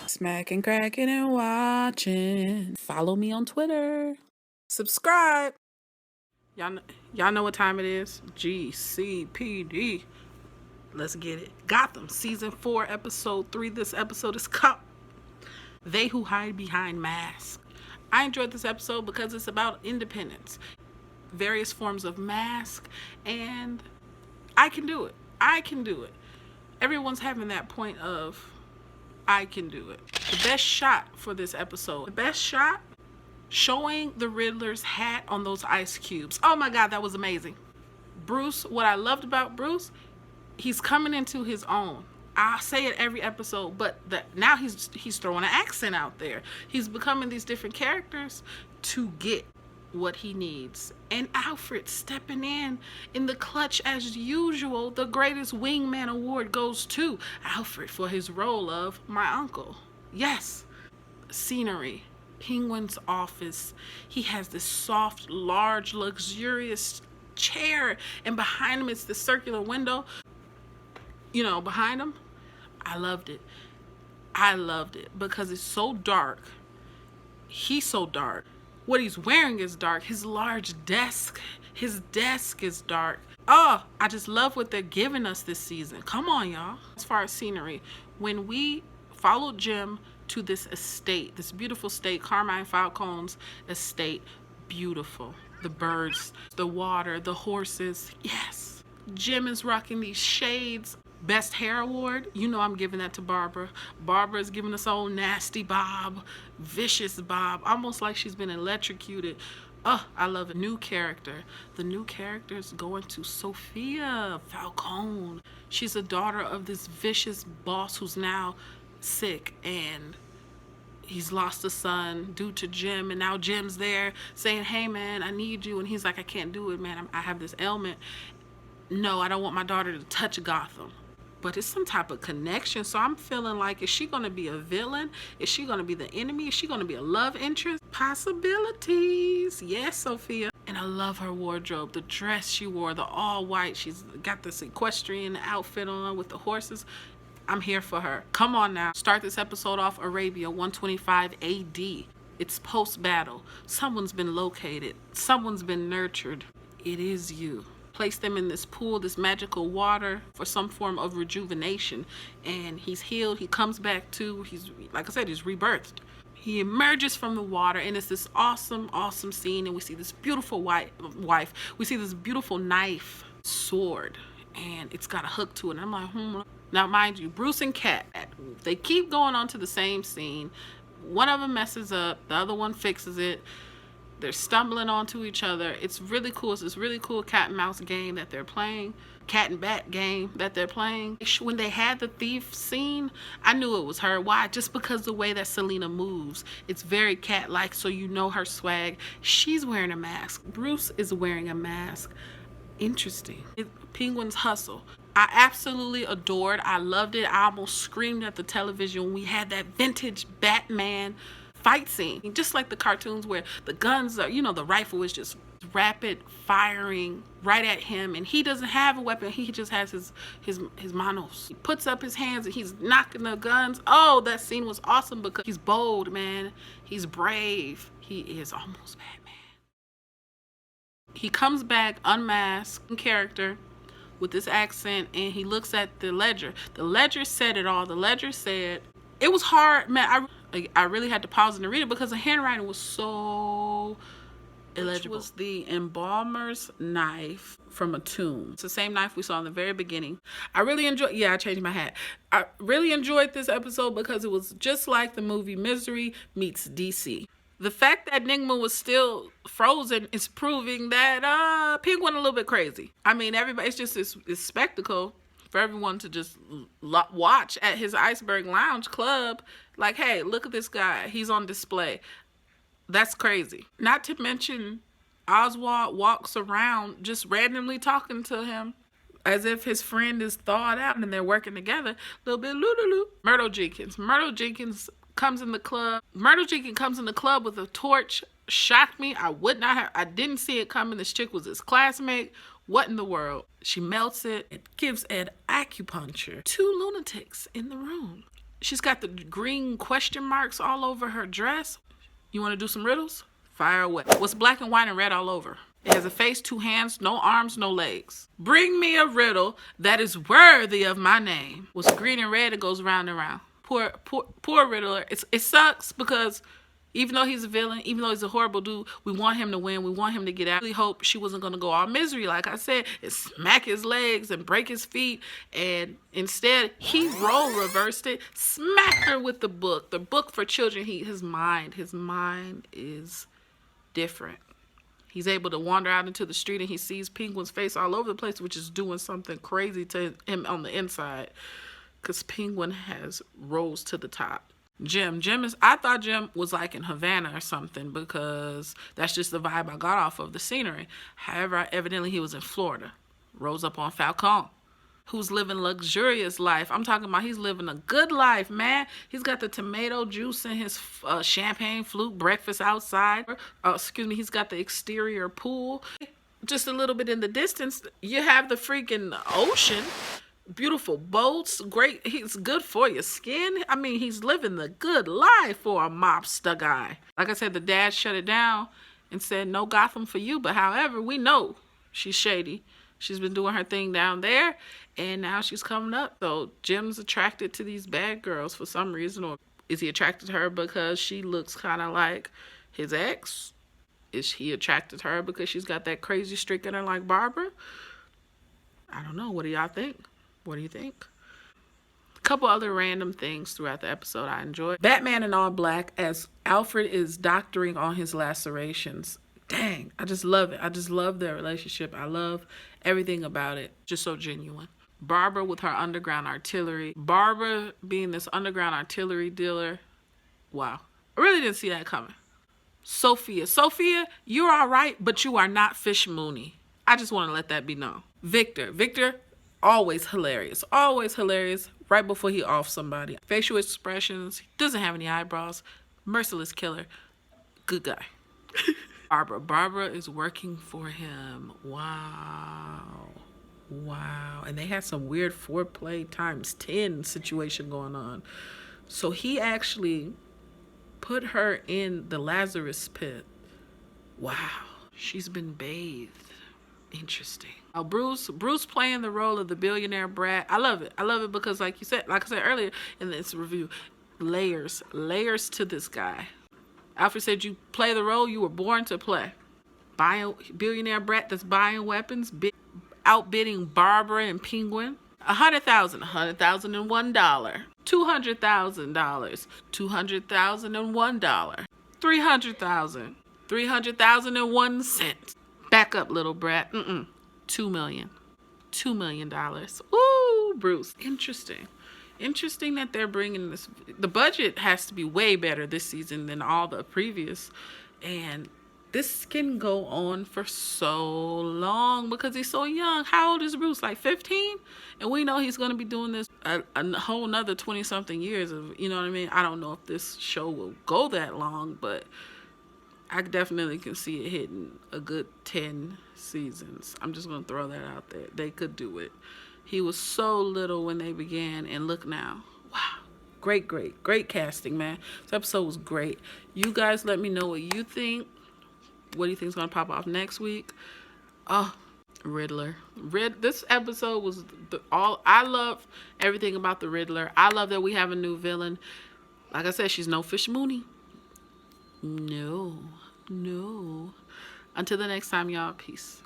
Smacking, cracking, and watching. Follow me on Twitter. Subscribe. Y'all know what time it is? GCPD. Let's get it. Gotham, Season 4, Episode 3. This episode is called They Who Hide Behind Masks. I enjoyed this episode because it's about independence. Various forms of mask. And I can do it. I can do it. Everyone's having that point of I can do it. The best shot for this episode. The best shot? Showing the Riddler's hat on those ice cubes. Oh my God, that was amazing. Bruce, what I loved about Bruce, he's coming into his own. I say it every episode, but now he's throwing an accent out there. He's becoming these different characters to get what he needs. And Alfred stepping in the clutch as usual. The greatest wingman award goes to Alfred for his role of my uncle. Yes. Scenery. Penguin's office. He has this soft, large, luxurious chair, and behind him it's the circular window. You know, behind him. I loved it. I loved it because it's so dark. He's so dark. What he's wearing is dark. His large desk, his desk is dark. Oh, I just love what they're giving us this season. Come on, y'all. As far as scenery, when we followed Jim to this estate, this beautiful estate, Carmine Falcone's estate, beautiful. The birds, the water, the horses. Yes. Jim is rocking these shades. Best hair award, you know I'm giving that to Barbara. Barbara is giving us old nasty Bob, vicious Bob, almost like she's been electrocuted. Oh, I love it. New character. The new character is going to Sophia Falcone. She's a daughter of this vicious boss who's now sick, and he's lost a son due to Jim, and now Jim's there saying, hey man, I need you, and he's like, I can't do it, man. I have this ailment. No, I don't want my daughter to touch Gotham. But it's some type of connection. So I'm feeling like, is she going to be a villain? Is she going to be the enemy? Is she going to be a love interest? Possibilities. Yes, Sophia. And I love her wardrobe. The dress she wore, the all white. She's got this equestrian outfit on with the horses. I'm here for her. Come on now. Start this episode off Arabia 125 AD. It's post-battle. Someone's been located. Someone's been nurtured. It is you. Place them in this pool, this magical water for some form of rejuvenation, and he's healed. He comes back to, he's, like I said, he's rebirthed. He emerges from the water, and it's this awesome scene, and we see this beautiful wife. We see this beautiful knife, sword, and it's got a hook to it. And I'm like, Now, mind you, Bruce and Kat, they keep going on to the same scene. One of them messes up, the other one fixes it. They're stumbling onto each other. It's really cool. It's this really cool cat and mouse game that they're playing. Cat and bat game that they're playing. When they had the thief scene, I knew it was her. Why? Just because the way that Selena moves. It's very cat-like, so you know her swag. She's wearing a mask. Bruce is wearing a mask. Interesting. Penguin's hustle. I absolutely adored. I loved it. I almost screamed at the television when we had that vintage Batman fight scene, just like the cartoons where the guns are, you know, the rifle is just rapid firing right at him, and he doesn't have a weapon. He just has his manos. He puts up his hands and he's knocking the guns. Oh, that scene was awesome because he's bold, man. He's brave. He is almost Batman. He comes back unmasked in character with this accent, and he looks at the ledger. The ledger said it all. The ledger said, it was hard, man. I really had to pause and read it because the handwriting was so illegible. Which was the embalmer's knife from a tomb. It's the same knife we saw in the very beginning. I really enjoyed, I changed my hat. I really enjoyed this episode because it was just like the movie Misery meets DC. The fact that Enigma was still frozen is proving that Penguin a little bit crazy. I mean, everybody, it's just this spectacle for everyone to just watch at his Iceberg Lounge club. Like, hey, look at this guy. He's on display. That's crazy. Not to mention, Oswald walks around just randomly talking to him as if his friend is thawed out and they're working together. A little bit loo-loo-loo. Myrtle Jenkins comes in the club. Myrtle Jenkins comes in the club with a torch. Shocked me. I didn't see it coming. This chick was his classmate. What in the world? She melts it. It gives Ed acupuncture. 2 lunatics in the room. She's got the green question marks all over her dress. You want to do some riddles? Fire away. What's black and white and red all over? It has a face, 2 hands, no arms, no legs. Bring me a riddle that is worthy of my name. What's green and red? It goes round and round. Poor Riddler. It sucks because even though he's a villain, even though he's a horrible dude, we want him to win. We want him to get out. I really hope she wasn't going to go all misery, like I said, and smack his legs and break his feet. And instead, he role reversed it, smacked her with the book for children. His mind is different. He's able to wander out into the street and he sees Penguin's face all over the place, which is doing something crazy to him on the inside. Because Penguin has rose to the top. I thought Jim was like in Havana or something because that's just the vibe I got off of the scenery. However, evidently he was in Florida. Rose up on Falcone, who's living luxurious life. I'm talking about he's living a good life, man. He's got the tomato juice in his champagne flute, breakfast outside. He's got the exterior pool. Just a little bit in the distance, you have the freaking ocean. Beautiful boats, great. He's good for your skin. I mean, he's living the good life for a mobster guy. Like I said, the dad shut it down and said, no Gotham for you. But however, we know she's shady. She's been doing her thing down there, and now she's coming up. So Jim's attracted to these bad girls for some reason. Or is he attracted to her because she looks kind of like his ex? Is he attracted to her because she's got that crazy streak in her like Barbara? I don't know. What do y'all think? What do you think? A couple other random things throughout the episode I enjoyed. Batman in all black as Alfred is doctoring on his lacerations. Dang, I just love it. I just love their relationship. I love everything about it. Just so genuine. Barbara with her underground artillery. Barbara being this underground artillery dealer. Wow. I really didn't see that coming. Sophia, you're all right, but you are not Fish Mooney. I just want to let that be known. Victor, always hilarious right before he offs somebody. Facial expressions, doesn't have any eyebrows, merciless killer, good guy. Barbara is working for him. Wow, and they had some weird foreplay times 10 situation going on. So he actually put her in the Lazarus pit. Wow, she's been bathed. Interesting. Bruce playing the role of the billionaire brat. I love it because like I said earlier in this review, layers to this guy. Alfred said you play the role you were born to play. Billionaire brat that's buying weapons, outbidding Barbara and Penguin. $100,000 and $1. $200,000, $200,001. $300,000, $300,001. Back up, little brat. $2 million. $2 million. Ooh, Bruce. Interesting that they're bringing this. The budget has to be way better this season than all the previous. And this can go on for so long because he's so young. How old is Bruce? Like 15? And we know he's going to be doing this a whole nother 20-something years of, you know what I mean? I don't know if this show will go that long, but I definitely can see it hitting a good 10 seasons. I'm just going to throw that out there. They could do it. He was so little when they began, and look now. Wow. Great casting, man. This episode was great. You guys let me know what you think. What do you think is going to pop off next week? Oh, Riddler. This episode was I love everything about the Riddler. I love that we have a new villain. Like I said, she's no Fish Mooney. No. Until the next time, y'all. Peace.